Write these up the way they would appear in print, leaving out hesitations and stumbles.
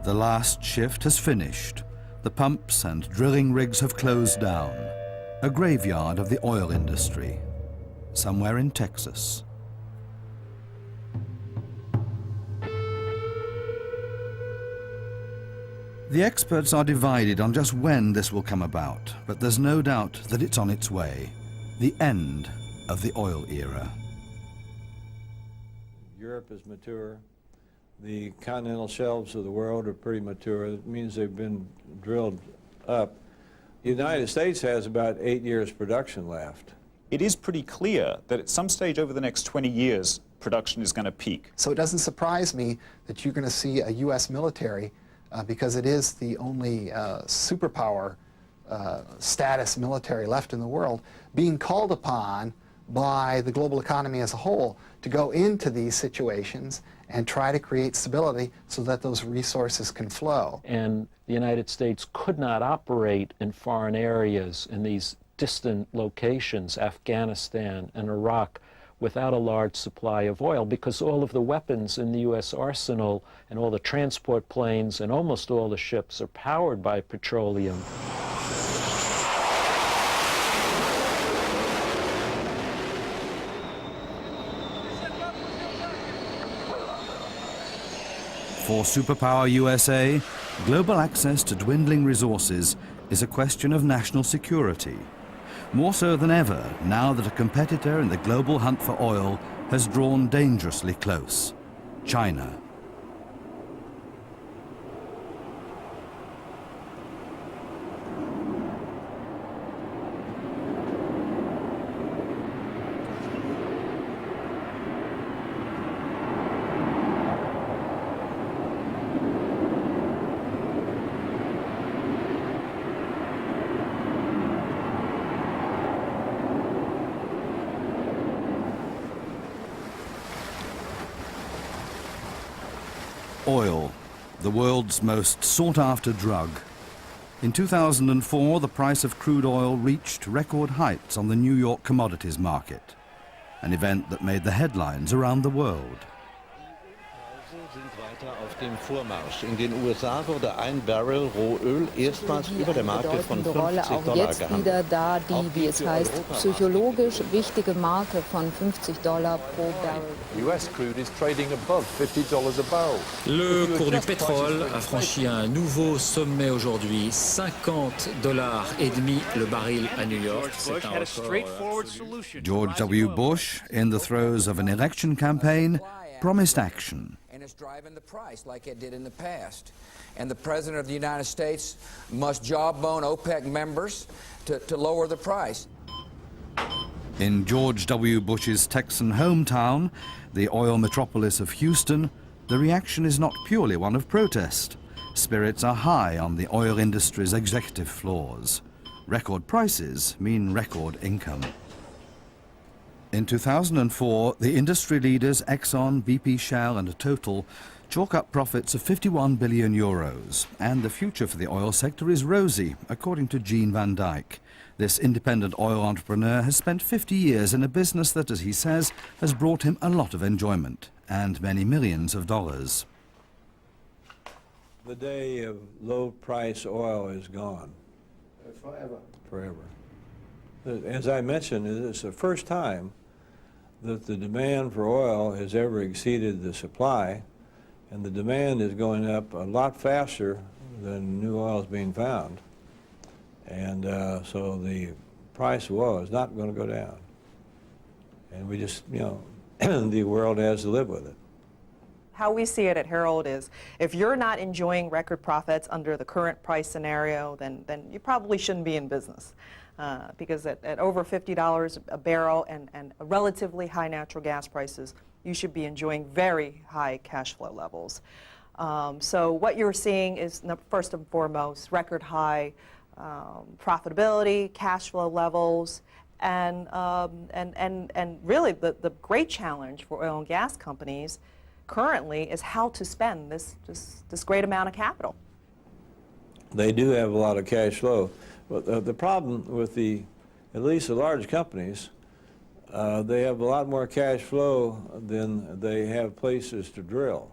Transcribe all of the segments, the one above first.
The last shift has finished. The pumps and drilling rigs have closed down. A graveyard of the oil industry, somewhere in Texas. The experts are divided on just when this will come about, but there's no doubt that it's on its way. The end of the oil era. Europe is mature. The continental shelves of the world are pretty mature. It means they've been drilled up. The United States has about 8 years production left. It is pretty clear that at some stage over the next 20 years, production is going to peak. So it doesn't surprise me that you're going to see a U.S. military, because it is the only superpower status military left in the world, being called upon by the global economy as a whole to go into these situations and try to create stability so that those resources can flow. And the United States could not operate in foreign areas, in these distant locations, Afghanistan and Iraq, without a large supply of oil, because all of the weapons in the U.S. arsenal and all the transport planes and almost all the ships are powered by petroleum. For superpower USA, global access to dwindling resources is a question of national security. More so than ever, now that a competitor in the global hunt for oil has drawn dangerously close: China. Oil, the world's most sought-after drug. In 2004, the price of crude oil reached record heights on the New York commodities market, an event that made the headlines around the world. Auf dem Vormarsch. In den USA wurde ein Barrel Rohöl erstmals über der Marke von $50 auch jetzt wieder da die, wie es heißt, psychologisch wichtige Marke von $50 pro Barrel. US crude is trading above $50 a barrel. Le cours du pétrole a franchi un nouveau sommet aujourd'hui, $50,5 le baril à New York. George W. Bush, in the throes of an election campaign, promised action. And it's driving the price like it did in the past. And the President of the United States must jawbone OPEC members to lower the price. In George W. Bush's Texan hometown, the oil metropolis of Houston, the reaction is not purely one of protest. Spirits are high on the oil industry's executive floors. Record prices mean record income. In 2004, the industry leaders Exxon, BP, Shell and Total chalk up profits of 51 billion euros, and the future for the oil sector is rosy, according to Gene Van Dyke. This independent oil entrepreneur has spent 50 years in a business that, as he says, has brought him a lot of enjoyment and many millions of dollars. The day of low-price oil is gone. Forever. Forever. As I mentioned, it's the first time that the demand for oil has ever exceeded the supply, and the demand is going up a lot faster than new oil is being found. And so the price of oil is not going to go down. And we just, the world has to live with it. How we see it at Herald is, if you're not enjoying record profits under the current price scenario, then you probably shouldn't be in business. Because at over $50 a barrel and relatively high natural gas prices, you should be enjoying very high cash flow levels. So what you're seeing is, first and foremost, record high profitability, cash flow levels, and really the great challenge for oil and gas companies currently is how to spend this great amount of capital. They do have a lot of cash flow. But the problem with at least the large companies, they have a lot more cash flow than they have places to drill.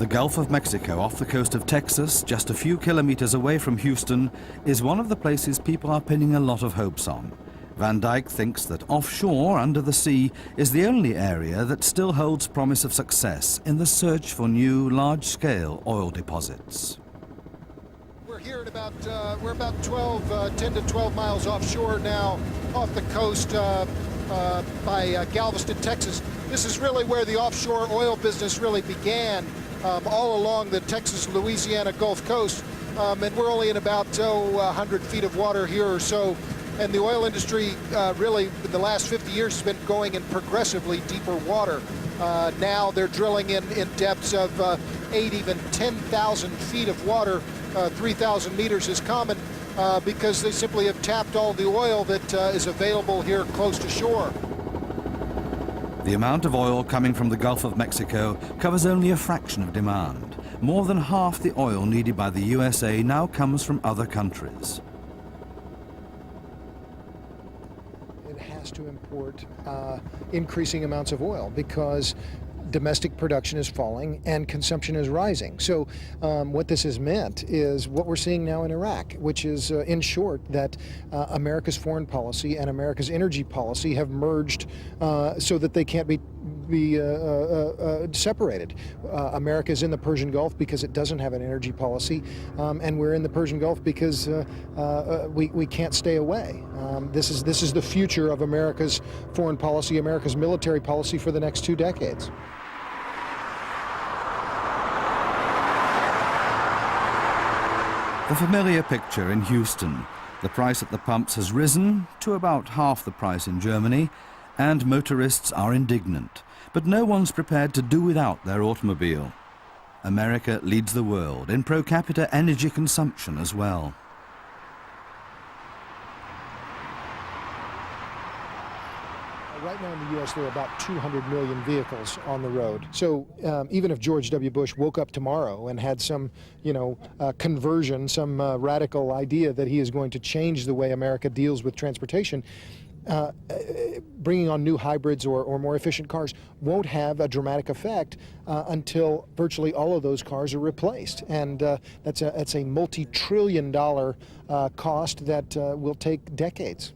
The Gulf of Mexico off the coast of Texas, just a few kilometers away from Houston, is one of the places people are pinning a lot of hopes on. Van Dyke thinks that offshore, under the sea, is the only area that still holds promise of success in the search for new large-scale oil deposits. We're here at about, we're about 10 to 12 miles offshore now, off the coast by Galveston, Texas. This is really where the offshore oil business really began, all along the Texas-Louisiana Gulf Coast. And we're only in about 100 feet of water here or so. And the oil industry really, in the last 50 years, has been going in progressively deeper water. Now they're drilling in depths of 8, even 10,000 feet of water. 3,000 meters is common because they simply have tapped all the oil that is available here close to shore. The amount of oil coming from the Gulf of Mexico covers only a fraction of demand. More than half the oil needed by the USA now comes from other countries. It has to import increasing amounts of oil because domestic production is falling and consumption is rising. So what this has meant is what we're seeing now in Iraq, which is, in short, that America's foreign policy and America's energy policy have merged so that they can't be separated. America is in the Persian Gulf because it doesn't have an energy policy, and we're in the Persian Gulf because we can't stay away. This is the future of America's foreign policy, America's military policy for the next 2 decades. The familiar picture in Houston. The price at the pumps has risen to about half the price in Germany, and motorists are indignant. But no one's prepared to do without their automobile. America leads the world in per capita energy consumption as well. Right now in the U.S., there are about 200 million vehicles on the road. So even if George W. Bush woke up tomorrow and had some, conversion, some radical idea that he is going to change the way America deals with transportation, bringing on new hybrids or more efficient cars won't have a dramatic effect until virtually all of those cars are replaced. And that's a multi-trillion-dollar cost that will take decades.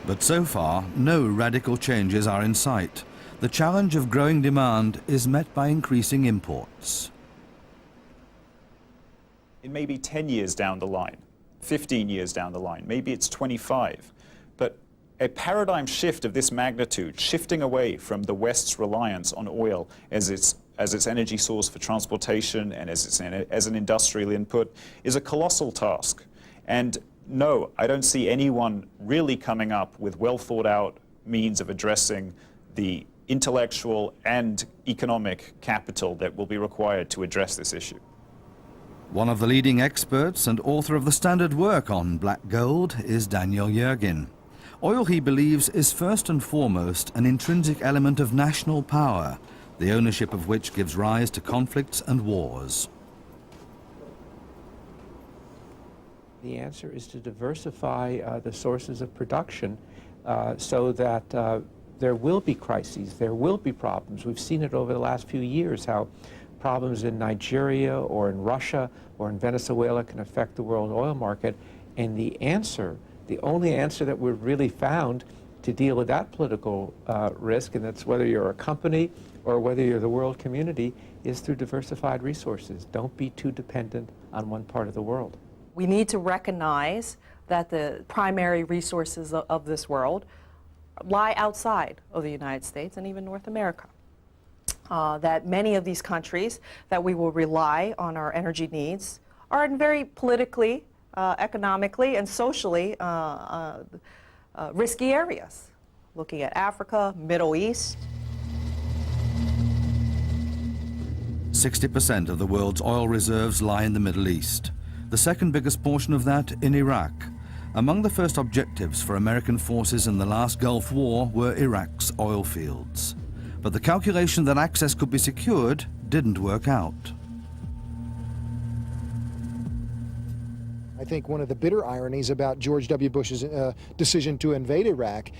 But so far, no radical changes are in sight. The challenge of growing demand is met by increasing imports. It may be 10 years down the line, 15 years down the line, maybe it's 25. But a paradigm shift of this magnitude, shifting away from the West's reliance on oil as its energy source for transportation and as an industrial input, is a colossal task. And no, I don't see anyone really coming up with well-thought-out means of addressing the intellectual and economic capital that will be required to address this issue. One of the leading experts and author of the standard work on black gold is Daniel Yergin. Oil, he believes, is first and foremost an intrinsic element of national power, the ownership of which gives rise to conflicts and wars. The answer is to diversify the sources of production so that there will be crises, there will be problems. We've seen it over the last few years, how problems in Nigeria or in Russia or in Venezuela can affect the world oil market. And the answer, the only answer that we've really found to deal with that political risk, and that's whether you're a company or whether you're the world community, is through diversified resources. Don't be too dependent on one part of the world. We need to recognize that the primary resources of this world lie outside of the United States and even North America. That many of these countries that we will rely on our energy needs are in very politically, economically, and socially risky areas. Looking at Africa, Middle East. 60% of the world's oil reserves lie in the Middle East. The second biggest portion of that in Iraq. Among the first objectives for American forces in the last Gulf War were Iraq's oil fields. But the calculation that access could be secured didn't work out. I think one of the bitter ironies about George W. Bush's decision to invade Iraq,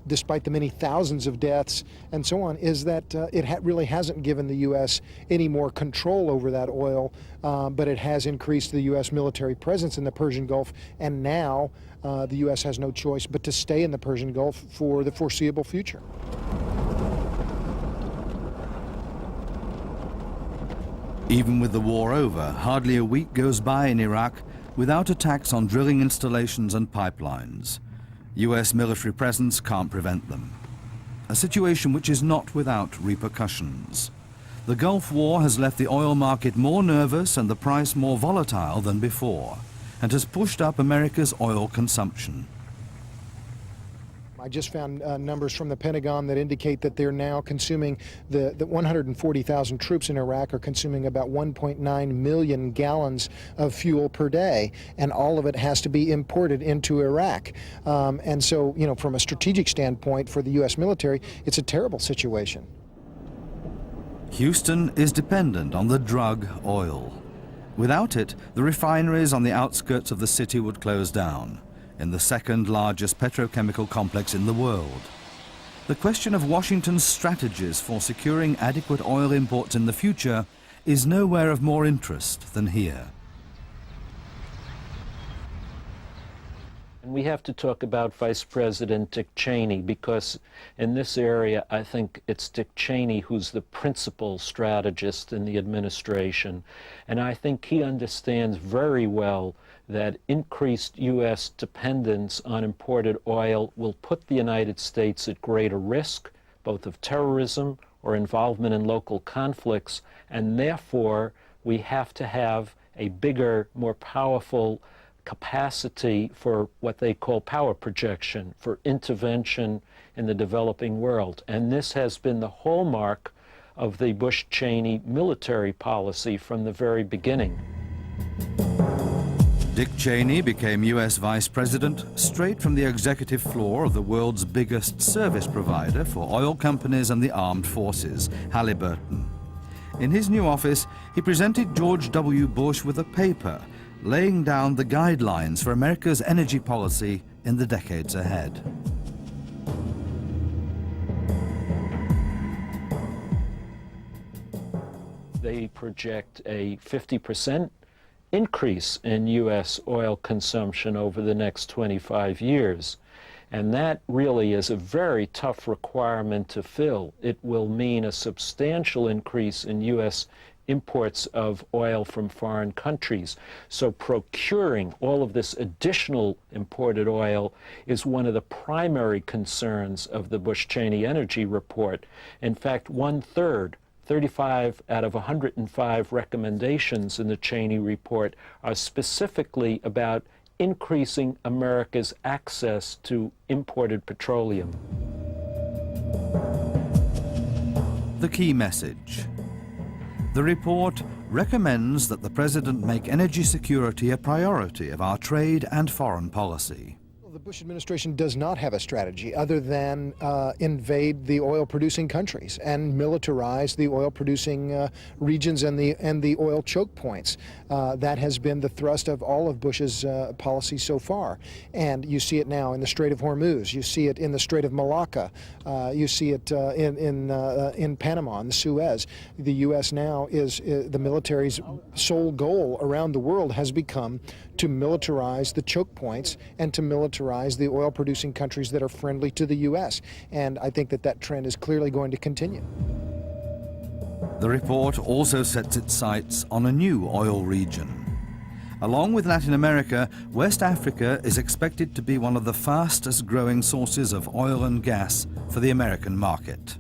despite the many thousands of deaths and so on, is that it really hasn't given the U.S. any more control over that oil, but it has increased the U.S. military presence in the Persian Gulf, and now the U.S. has no choice but to stay in the Persian Gulf for the foreseeable future. Even with the war over, hardly a week goes by in Iraq without attacks on drilling installations and pipelines. US military presence can't prevent them. A situation which is not without repercussions. The Gulf War has left the oil market more nervous and the price more volatile than before, and has pushed up America's oil consumption. I just found numbers from the Pentagon that indicate that they're now consuming, the 140,000 troops in Iraq are consuming about 1.9 million gallons of fuel per day, and all of it has to be imported into Iraq. And so, you know, from a strategic standpoint for the U.S. military, it's a terrible situation. Houston is dependent on the drug oil. Without it, the refineries on the outskirts of the city would close down, in the second largest petrochemical complex in the world. The question of Washington's strategies for securing adequate oil imports in the future is nowhere of more interest than here. And we have to talk about Vice President Dick Cheney, because in this area, I think it's Dick Cheney who's the principal strategist in the administration. And I think he understands very well that increased U.S. dependence on imported oil will put the United States at greater risk, both of terrorism or involvement in local conflicts, and therefore we have to have a bigger, more powerful capacity for what they call power projection, for intervention in the developing world. And this has been the hallmark of the Bush-Cheney military policy from the very beginning. Dick Cheney became U.S. Vice President straight from the executive floor of the world's biggest service provider for oil companies and the armed forces, Halliburton. In his new office, he presented George W. Bush with a paper laying down the guidelines for America's energy policy in the decades ahead. They project a 50% increase in U.S. oil consumption over the next 25 years. And that really is a very tough requirement to fill. It will mean a substantial increase in U.S. imports of oil from foreign countries. So procuring all of this additional imported oil is one of the primary concerns of the Bush-Cheney Energy Report. In fact, 1/3, 35 out of 105 recommendations in the Cheney Report are specifically about increasing America's access to imported petroleum. The key message. The report recommends that the President make energy security a priority of our trade and foreign policy. The Bush administration does not have a strategy other than invade the oil-producing countries and militarize the oil-producing regions and the oil choke points. That has been the thrust of all of Bush's policy so far. And you see it now in the Strait of Hormuz. You see it in the Strait of Malacca. You see it in Panama and the Suez. The U.S. now is the military's sole goal around the world has become to militarize the choke points and to militarize the oil-producing countries that are friendly to the U.S. And I think that that trend is clearly going to continue. The report also sets its sights on a new oil region. Along with Latin America, West Africa is expected to be one of the fastest growing sources of oil and gas for the American market.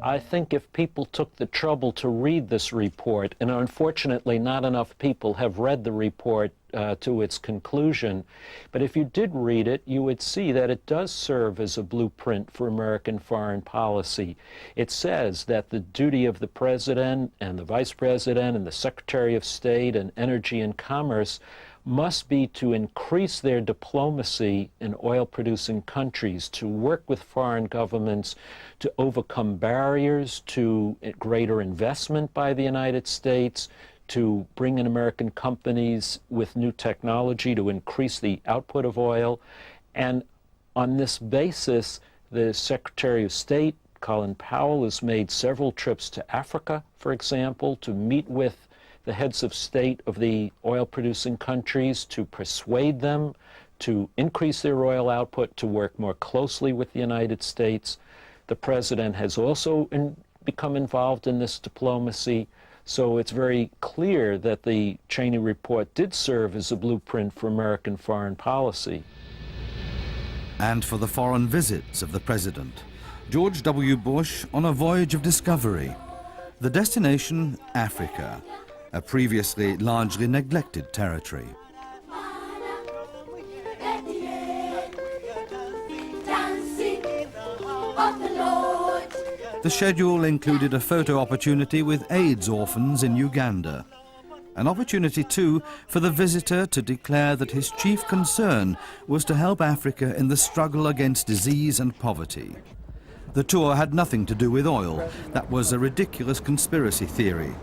I think if people took the trouble to read this report, and unfortunately not enough people have read the report to its conclusion, but if you did read it, you would see that it does serve as a blueprint for American foreign policy. It says that the duty of the President and the Vice President and the Secretary of State and Energy and Commerce must be to increase their diplomacy in oil-producing countries, to work with foreign governments to overcome barriers to greater investment by the United States, to bring in American companies with new technology to increase the output of oil. And on this basis, the Secretary of State, Colin Powell, has made several trips to Africa, for example, to meet with the heads of state of the oil-producing countries to persuade them to increase their oil output, to work more closely with the United States. The President has also become involved in this diplomacy. So it's very clear that the Cheney report did serve as a blueprint for American foreign policy. And for the foreign visits of the President. George W. Bush on a voyage of discovery. The destination, Africa, a previously largely neglected territory. The schedule included a photo opportunity with AIDS orphans in Uganda. An opportunity, too, for the visitor to declare that his chief concern was to help Africa in the struggle against disease and poverty. The tour had nothing to do with oil. That was a ridiculous conspiracy theory,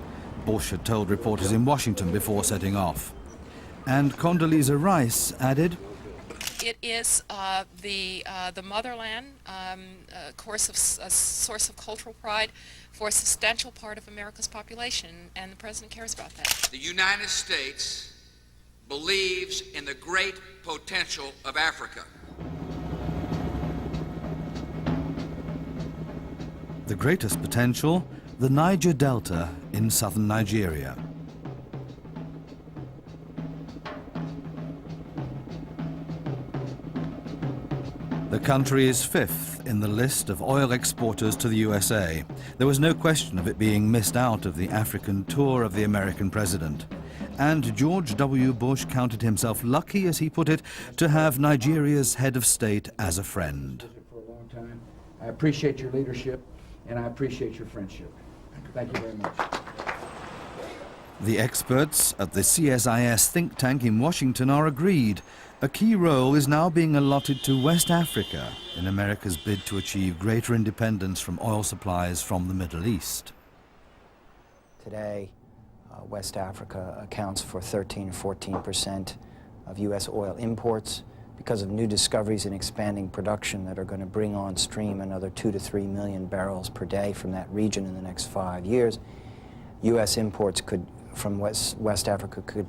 Bush had told reporters in Washington before setting off. And Condoleezza Rice added, "It is the motherland, a source of cultural pride for a substantial part of America's population, and the President cares about that." The United States believes in the great potential of Africa. The greatest potential, the Niger Delta in southern Nigeria. The country is fifth in the list of oil exporters to the USA. There was no question of it being missed out of the African tour of the American president. And George W. Bush counted himself lucky, as he put it, to have Nigeria's head of state as a friend. For a long time. I appreciate your leadership, and I appreciate your friendship. Thank you very much. The experts at the CSIS think tank in Washington are agreed. A key role is now being allotted to West Africa in America's bid to achieve greater independence from oil supplies from the Middle East. Today, West Africa accounts for 13 or 14% of U.S. oil imports. Because of new discoveries and expanding production that are going to bring on stream another 2 to 3 million barrels per day from that region in the next 5 years, U.S. imports from West Africa could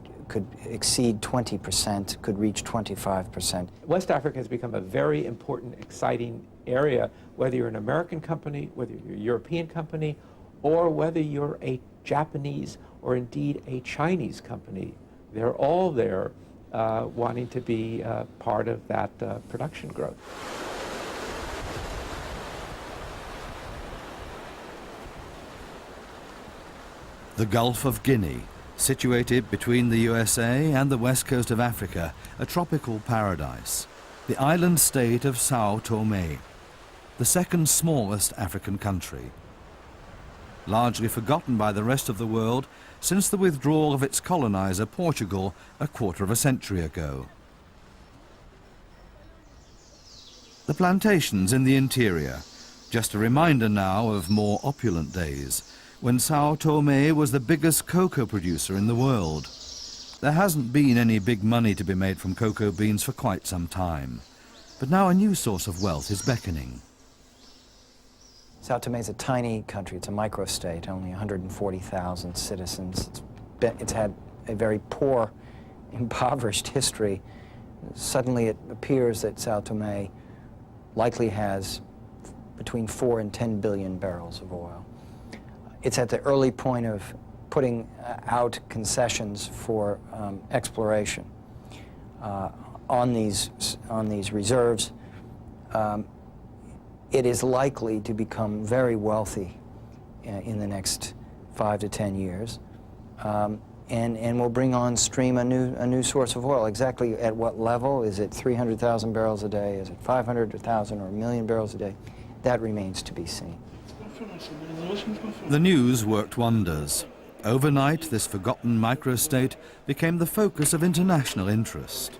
exceed 20%, could reach 25%. West Africa has become a very important, exciting area, whether you're an American company, whether you're a European company, or whether you're a Japanese or indeed a Chinese company. They're all there wanting to be part of that production growth. The Gulf of Guinea, situated between the USA and the west coast of Africa, a tropical paradise. The island state of Sao Tome, the second smallest African country. Largely forgotten by the rest of the world since the withdrawal of its colonizer, Portugal, a quarter of a century ago. The plantations in the interior, just a reminder now of more opulent days, when Sao Tome was the biggest cocoa producer in the world. There hasn't been any big money to be made from cocoa beans for quite some time, but now a new source of wealth is beckoning. Sao Tome is a tiny country. It's a microstate, only 140,000 citizens. It's had a very poor, impoverished history. Suddenly it appears that Sao Tome likely has between 4 and 10 billion barrels of oil. It's at the early point of putting out concessions for exploration on these reserves. It is likely to become very wealthy in the next 5 to 10 years, and will bring on stream a new source of oil. Exactly at what level? Is it 300,000 barrels a day? Is it 500,000 or 1 million barrels a day? That remains to be seen. The news worked wonders. Overnight, this forgotten microstate became the focus of international interest.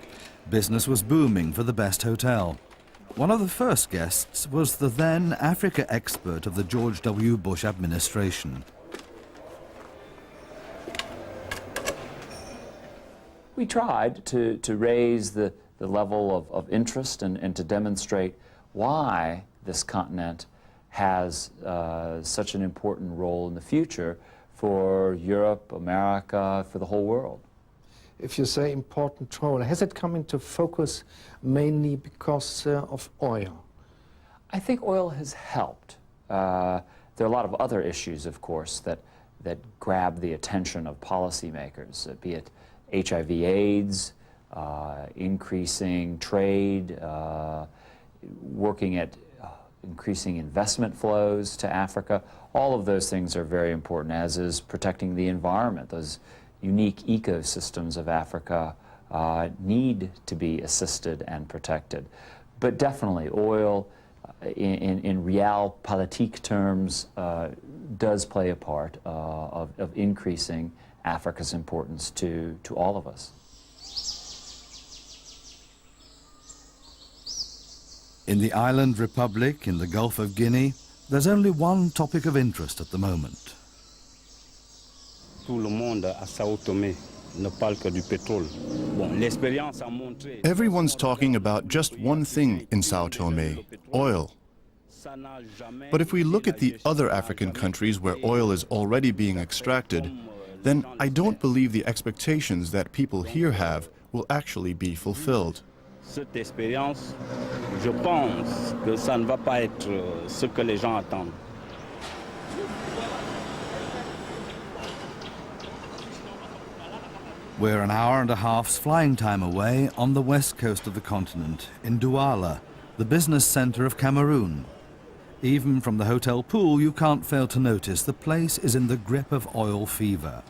Business was booming for the best hotel. One of the first guests was the then Africa expert of the George W. Bush administration. We tried to raise the level of interest and to demonstrate why this continent has such an important role in the future for Europe, America, for the whole world. If you say important role, has it come into focus mainly because of oil? I think oil has helped. There are a lot of other issues, of course, that grab the attention of policymakers, be it HIV/AIDS, increasing trade, working at increasing investment flows to Africa. All of those things are very important, as is protecting the environment. Those unique ecosystems of Africa need to be assisted and protected. But definitely oil, in realpolitik terms, does play a part of increasing Africa's importance to all of us. In the island republic in the Gulf of Guinea, there's only one topic of interest at the moment. Everyone's talking about just one thing in Sao Tome, oil. But if we look at the other African countries where oil is already being extracted, then I don't believe the expectations that people here have will actually be fulfilled. Cette expérience, je pense que ça ne va pas être ce que les gens attendent. We're an hour and a half's flying time away on the west coast of the continent, in Douala, the business center of Cameroon. Even from the hotel pool, you can't fail to notice the place is in the grip of oil fever.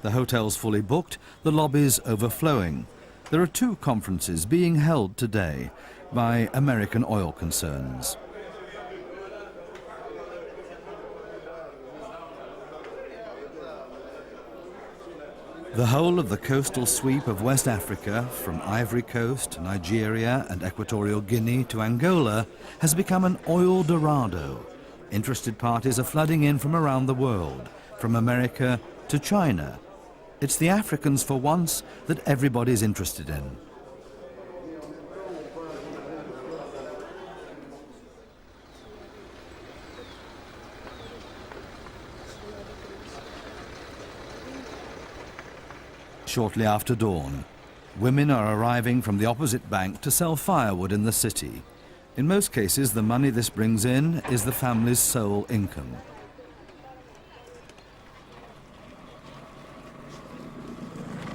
The hotel's fully booked, the lobby's overflowing. There are 2 conferences being held today by American oil concerns. The whole of the coastal sweep of West Africa, from Ivory Coast, Nigeria and Equatorial Guinea to Angola, has become an oil dorado. Interested parties are flooding in from around the world, from America to China. It's the Africans, for once, that everybody's interested in. Shortly after dawn, women are arriving from the opposite bank to sell firewood in the city. In most cases, the money this brings in is the family's sole income.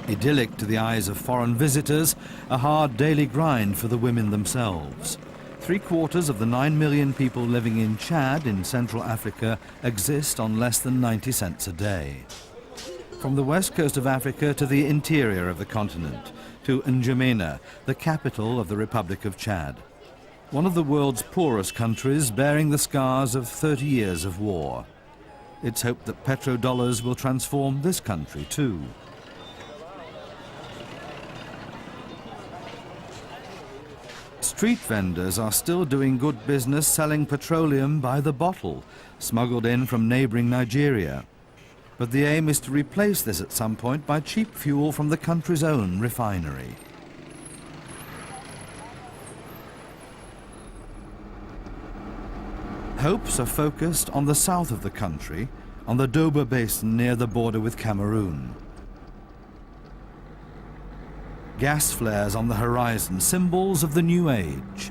Idyllic to the eyes of foreign visitors, a hard daily grind for the women themselves. 3/4 of the 9 million people living in Chad in Central Africa exist on less than 90 cents a day. From the west coast of Africa to the interior of the continent, to N'Djamena, the capital of the Republic of Chad. One of the world's poorest countries, bearing the scars of 30 years of war. It's hoped that petrodollars will transform this country too. Street vendors are still doing good business selling petroleum by the bottle, smuggled in from neighboring Nigeria. But the aim is to replace this at some point by cheap fuel from the country's own refinery. Hopes are focused on the south of the country, on the Doba Basin near the border with Cameroon. Gas flares on the horizon, symbols of the new age.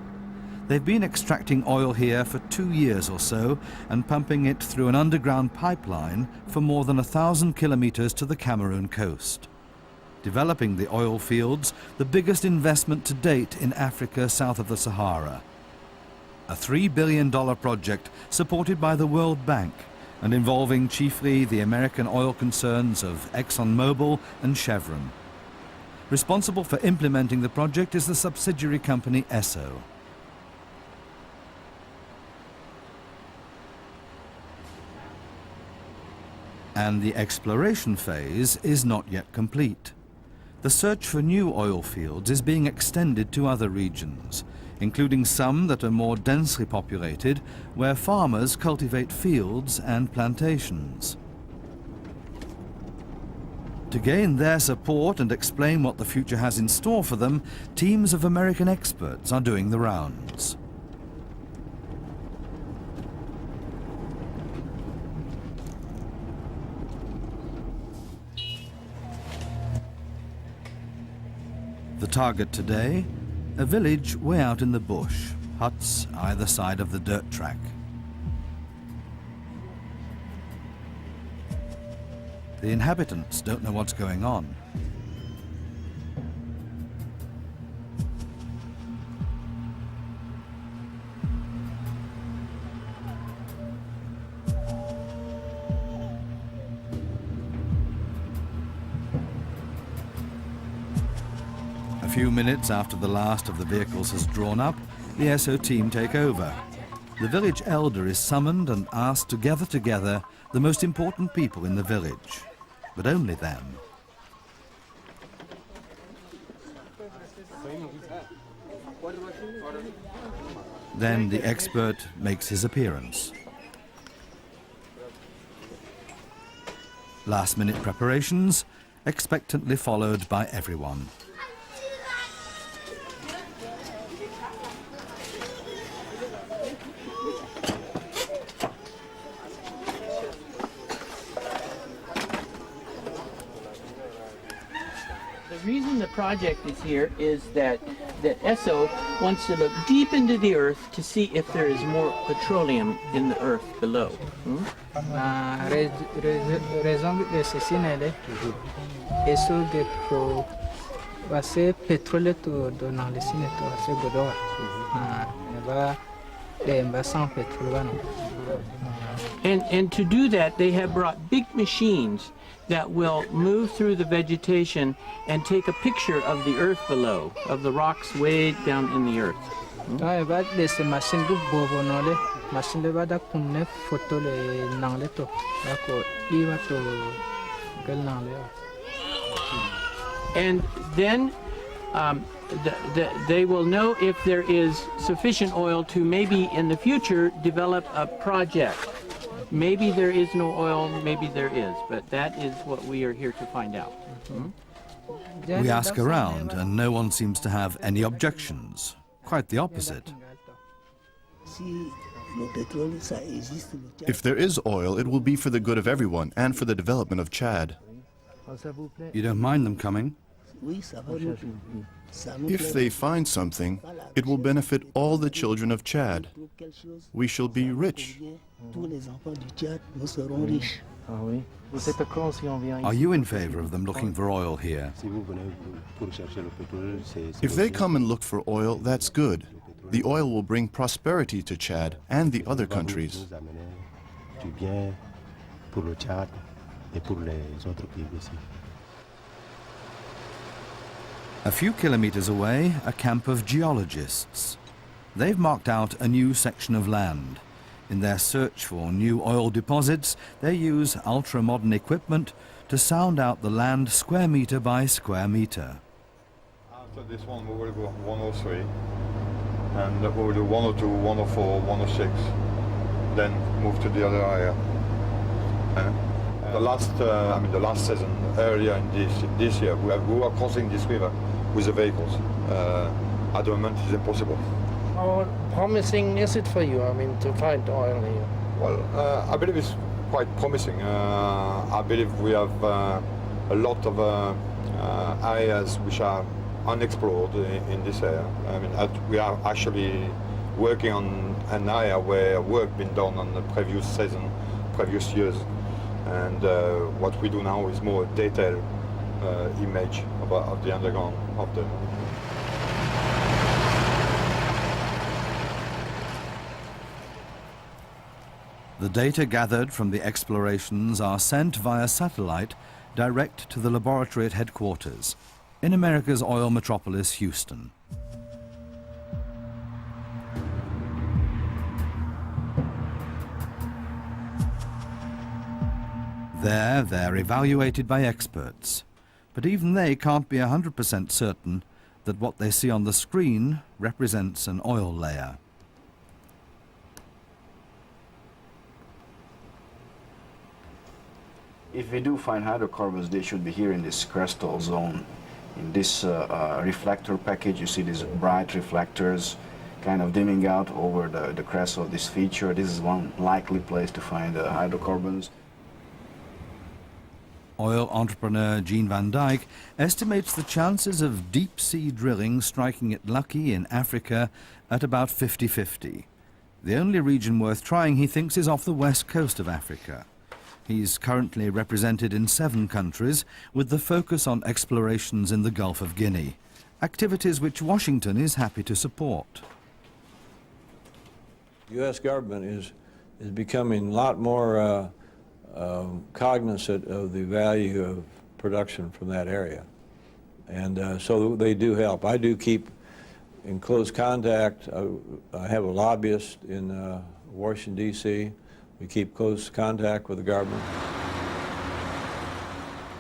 They've been extracting oil here for 2 years or so and pumping it through an underground pipeline for more than 1,000 kilometers to the Cameroon coast. Developing the oil fields, the biggest investment to date in Africa south of the Sahara. A $3 billion project supported by the World Bank and involving chiefly the American oil concerns of ExxonMobil and Chevron. Responsible for implementing the project is the subsidiary company Esso. And the exploration phase is not yet complete. The search for new oil fields is being extended to other regions, including some that are more densely populated, where farmers cultivate fields and plantations. To gain their support and explain what the future has in store for them, teams of American experts are doing the rounds. The target today, a village way out in the bush, huts either side of the dirt track. The inhabitants don't know what's going on. A few minutes after the last of the vehicles has drawn up, the SO team take over. The village elder is summoned and asked to gather together the most important people in the village, but only them. Then the expert makes his appearance. Last-minute preparations, expectantly followed by everyone. The reason the project is here is that ESSO wants to look deep into the earth to see if there is more petroleum in the earth below. Raison de ceci n'est ESSO de pour passer pétrole dans le ciné to assez godoa. And to do that, they have brought big machines that will move through the vegetation and take a picture of the earth below, of the rocks way down in the earth. And then they will know if there is sufficient oil to maybe in the future develop a project. Maybe there is no oil, maybe there is, but that is what we are here to find out. We ask around and no one seems to have any objections. Quite the opposite. If there is oil, it will be for the good of everyone and for the development of Chad. You don't mind them coming? If they find something, it will benefit all the children of Chad. We shall be rich. Are you in favor of them looking for oil here? If they come and look for oil, that's good. The oil will bring prosperity to Chad and the other countries. A few kilometers away, a camp of geologists. They've marked out a new section of land. In their search for new oil deposits, they use ultra-modern equipment to sound out the land square meter by square meter. After this one, we will go 103, and we will do 102, 104, 106, then move to the other area. The last season, earlier in this year, we were crossing this river with the vehicles. At the moment, it's impossible. How promising is it for you, to find oil here? Well, I believe it's quite promising. I believe we have a lot of areas which are unexplored in this area. We are actually working on an area where work been done on the previous season, previous years. And what we do now is more detailed image of the underground of the. The data gathered from the explorations are sent via satellite direct to the laboratory at headquarters in America's oil metropolis, Houston. There, they're evaluated by experts, but even they can't be 100% certain that what they see on the screen represents an oil layer. If we do find hydrocarbons, they should be here in this crustal zone. In this reflector package, you see these bright reflectors kind of dimming out over the crest of this feature. This is one likely place to find hydrocarbons. Oil entrepreneur Gene van Dijk estimates the chances of deep-sea drilling striking it lucky in Africa at about 50-50. The only region worth trying, he thinks, is off the west coast of Africa. He's currently represented in 7 countries, with the focus on explorations in the Gulf of Guinea, activities which Washington is happy to support. The U.S. government is becoming a lot more cognizant of the value of production from that area. And so they do help. I do keep in close contact. I have a lobbyist in Washington, D.C. We keep close contact with the government.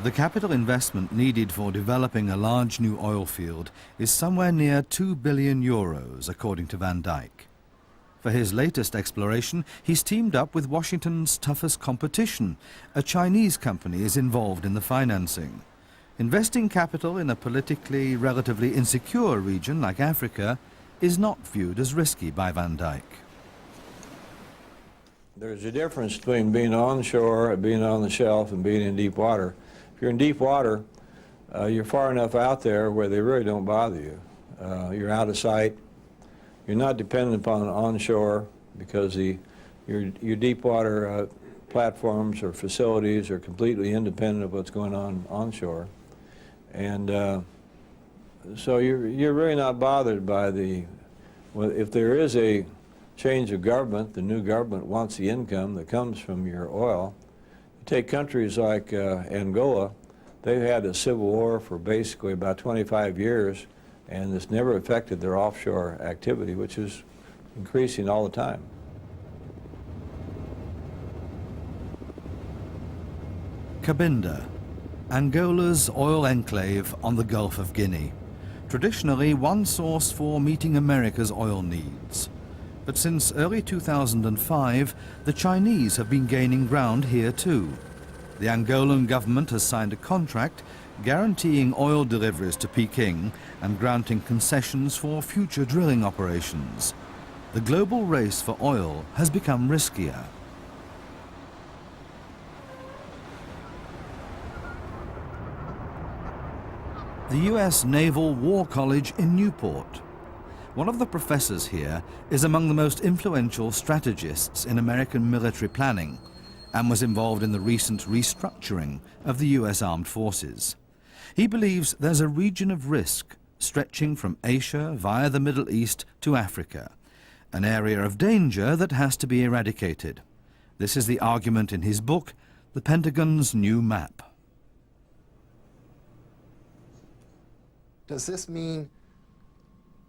The capital investment needed for developing a large new oil field is somewhere near 2 billion euros, according to Van Dijk. For his latest exploration, he's teamed up with Washington's toughest competition. A Chinese company is involved in the financing. Investing capital in a politically relatively insecure region like Africa is not viewed as risky by Van Dijk. There's a difference between being onshore, being on the shelf, and being in deep water. If you're in deep water, you're far enough out there where they really don't bother you. You're out of sight. You're not dependent upon onshore because your deep water platforms or facilities are completely independent of what's going on onshore. And so you're really not bothered by if there is a change of government, the new government wants the income that comes from your oil. You take countries like Angola, they've had a civil war for basically about 25 years, and it's never affected their offshore activity, which is increasing all the time. Cabinda, Angola's oil enclave on the Gulf of Guinea. Traditionally one source for meeting America's oil needs. But since early 2005, the Chinese have been gaining ground here too. The Angolan government has signed a contract guaranteeing oil deliveries to Peking and granting concessions for future drilling operations. The global race for oil has become riskier. The U.S. Naval War College in Newport. One of the professors here is among the most influential strategists in American military planning and was involved in the recent restructuring of the U.S. Armed Forces. He believes there's a region of risk stretching from Asia via the Middle East to Africa, an area of danger that has to be eradicated. This is the argument in his book, The Pentagon's New Map. Does this mean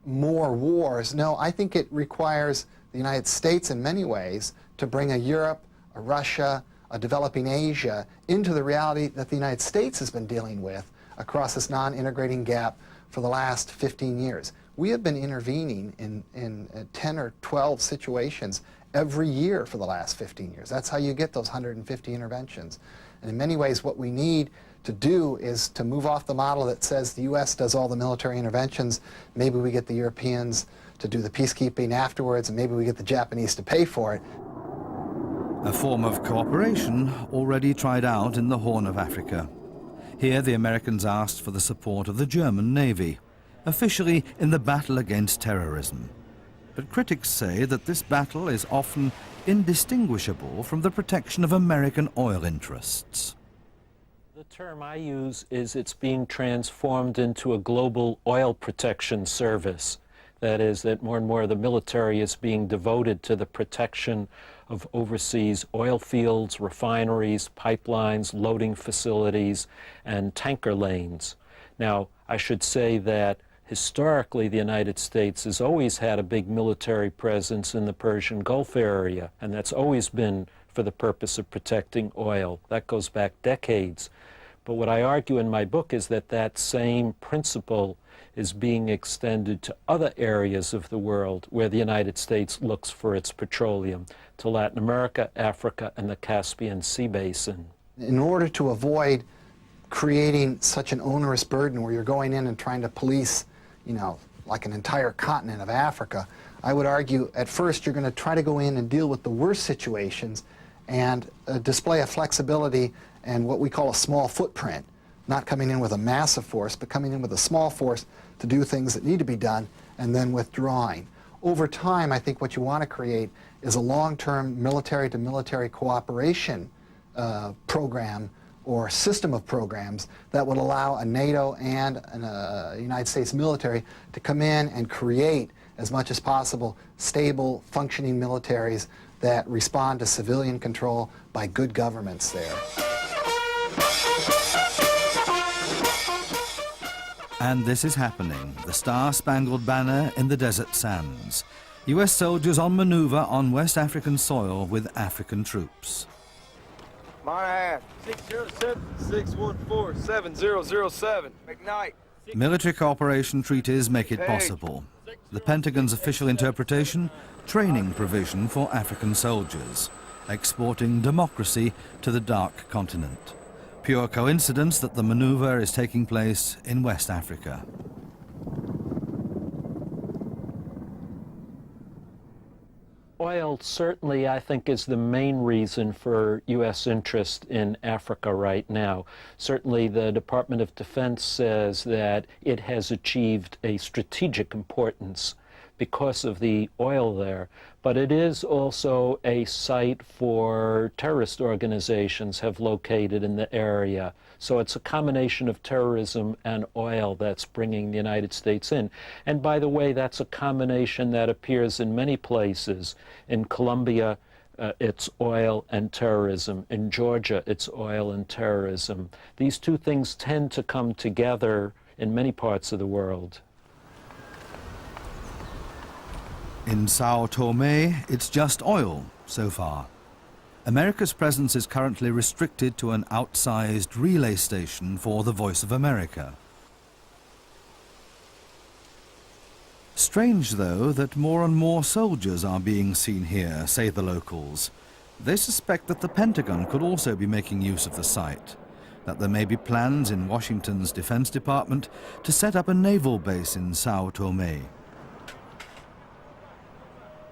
more wars? No, I think it requires the United States in many ways to bring a Europe, a Russia, a developing Asia into the reality that the United States has been dealing with across this non-integrating gap for the last 15 years. We have been intervening in 10 or 12 situations every year for the last 15 years. That's how you get those 150 interventions. And in many ways what we need to do is to move off the model that says the U.S. does all the military interventions, maybe we get the Europeans to do the peacekeeping afterwards, and maybe we get the Japanese to pay for it. A form of cooperation already tried out in the Horn of Africa. Here the Americans asked for the support of the German Navy, officially in the battle against terrorism. But critics say that this battle is often indistinguishable from the protection of American oil interests. The term I use is it's being transformed into a global oil protection service. That is, that more and more of the military is being devoted to the protection of overseas oil fields, refineries, pipelines, loading facilities, and tanker lanes. Now, I should say that historically the United States has always had a big military presence in the Persian Gulf area, and that's always been for the purpose of protecting oil. That goes back decades. But what I argue in my book is that that same principle is being extended to other areas of the world where the United States looks for its petroleum, to Latin America, Africa, and the Caspian Sea Basin. In order to avoid creating such an onerous burden where you're going in and trying to police, like an entire continent of Africa, I would argue at first you're going to try to go in and deal with the worst situations and display a flexibility and what we call a small footprint, not coming in with a massive force, but coming in with a small force to do things that need to be done and then withdrawing. Over time, I think what you want to create is a long-term military-to-military cooperation program or system of programs that would allow a NATO and a United States military to come in and create, as much as possible, stable, functioning militaries that respond to civilian control by good governments there. And this is happening, the Star-Spangled Banner in the desert sands. US soldiers on maneuver on West African soil with African troops. Mile and a half. 614-7007. McKnight. Military cooperation treaties make it possible. The Pentagon's official interpretation, training provision for African soldiers, exporting democracy to the dark continent. Pure coincidence that the maneuver is taking place in West Africa. Oil certainly, I think, is the main reason for U.S. interest in Africa right now. Certainly the Department of Defense says that it has achieved a strategic importance because of the oil there. But it is also a site for terrorist organizations have located in the area. So it's a combination of terrorism and oil that's bringing the United States in. And by the way, that's a combination that appears in many places. In Colombia, it's oil and terrorism. In Georgia, it's oil and terrorism. These two things tend to come together in many parts of the world. In Sao Tome, it's just oil so far. America's presence is currently restricted to an outsized relay station for the Voice of America. Strange, though, that more and more soldiers are being seen here, say the locals. They suspect that the Pentagon could also be making use of the site, that there may be plans in Washington's Defense Department to set up a naval base in Sao Tome.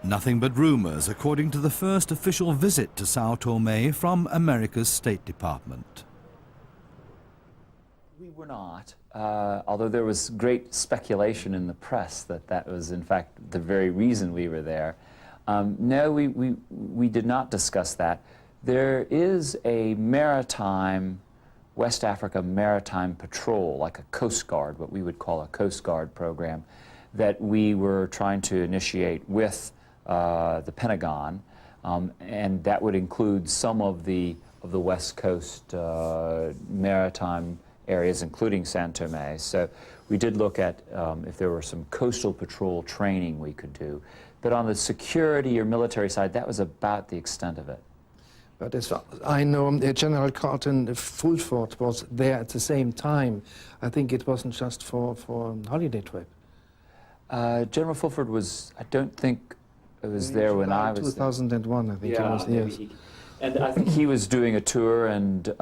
Nothing but rumors, according to the first official visit to Sao Tome from America's State Department. We were not, although there was great speculation in the press that that was, in fact, the very reason we were there. No, we did not discuss that. There is a maritime, West Africa Maritime Patrol, like a Coast Guard, what we would call a Coast Guard program, that we were trying to initiate with the Pentagon, and that would include some of the West Coast maritime areas, including Sao Tome. So we did look at if there were some coastal patrol training we could do. But on the security or military side, that was about the extent of it. But as far as I know, General Carlton Fulford was there at the same time. I think it wasn't just for a holiday trip. General Fulford was, I don't think, it was there when I was 2001, I think it was, yes. And I think he was doing a tour, and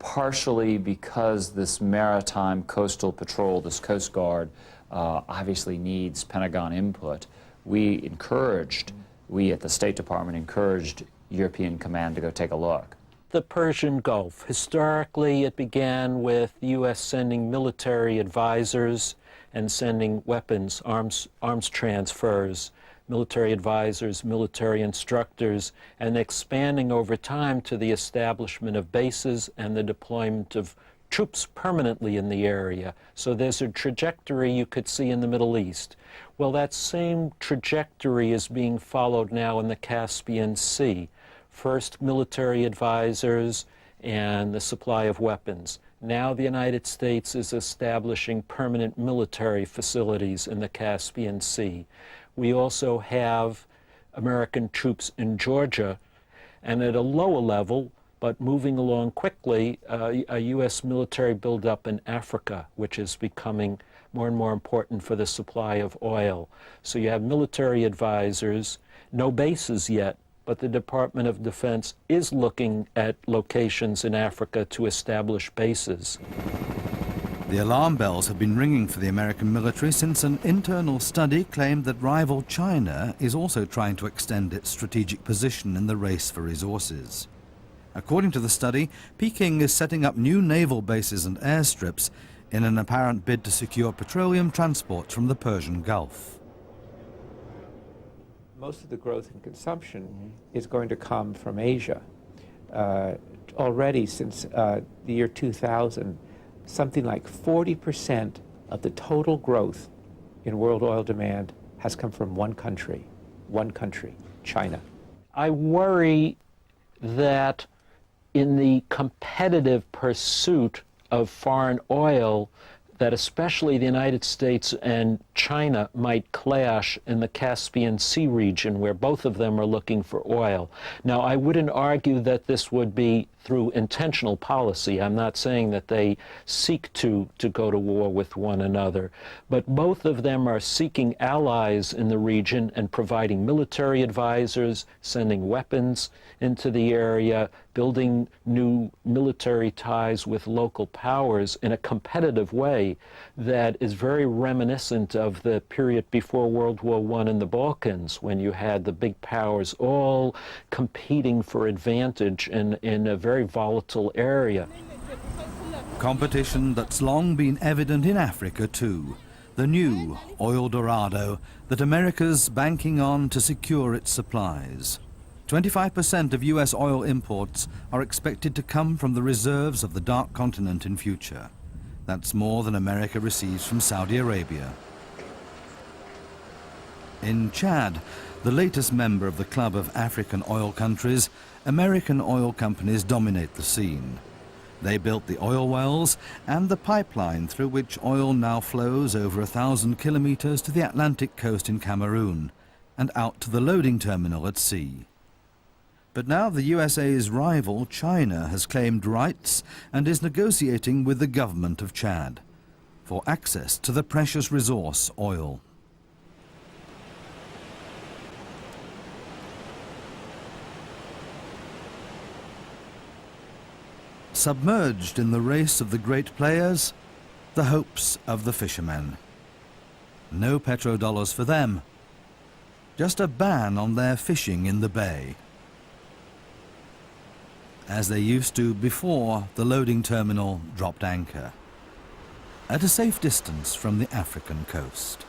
partially because this maritime coastal patrol, this Coast Guard, obviously needs Pentagon input, we at the State Department encouraged European Command to go take a look. The Persian Gulf. Historically, it began with the U.S. sending military advisors and sending weapons, arms transfers, military advisors, military instructors, and expanding over time to the establishment of bases and the deployment of troops permanently in the area. So there's a trajectory you could see in the Middle East. Well, that same trajectory is being followed now in the Caspian Sea. First, military advisors and the supply of weapons. Now the United States is establishing permanent military facilities in the Caspian Sea. We also have American troops in Georgia, and at a lower level, but moving along quickly, a U.S. military buildup in Africa, which is becoming more and more important for the supply of oil. So you have military advisors, no bases yet, but the Department of Defense is looking at locations in Africa to establish bases. The alarm bells have been ringing for the American military since an internal study claimed that rival China is also trying to extend its strategic position in the race for resources. According to the study, Peking is setting up new naval bases and airstrips in an apparent bid to secure petroleum transport from the Persian Gulf. Most of the growth in consumption is going to come from Asia. Already since the year 2000, something like 40% of the total growth in world oil demand has come from one country, China. I worry that in the competitive pursuit of foreign oil, that especially the United States and China might clash in the Caspian Sea region, where both of them are looking for oil. Now, I wouldn't argue that this would be through intentional policy. I'm not saying that they seek to go to war with one another, but both of them are seeking allies in the region and providing military advisors, sending weapons into the area, building new military ties with local powers in a competitive way that is very reminiscent of the period before World War I in the Balkans, when you had the big powers all competing for advantage in a very volatile area. Competition that's long been evident in Africa too. The new oil dorado that America's banking on to secure its supplies. 25% of US oil imports are expected to come from the reserves of the Dark Continent in future. That's more than America receives from Saudi Arabia. In Chad, the latest member of the club of African oil countries, American oil companies dominate the scene. They built the oil wells and the pipeline through which oil now flows over 1,000 kilometers to the Atlantic coast in Cameroon and out to the loading terminal at sea. But now the USA's rival, China, has claimed rights and is negotiating with the government of Chad for access to the precious resource oil. Submerged in the race of the great players, the hopes of the fishermen. No petrodollars for them, just a ban on their fishing in the bay, as they used to before the loading terminal dropped anchor, at a safe distance from the African coast.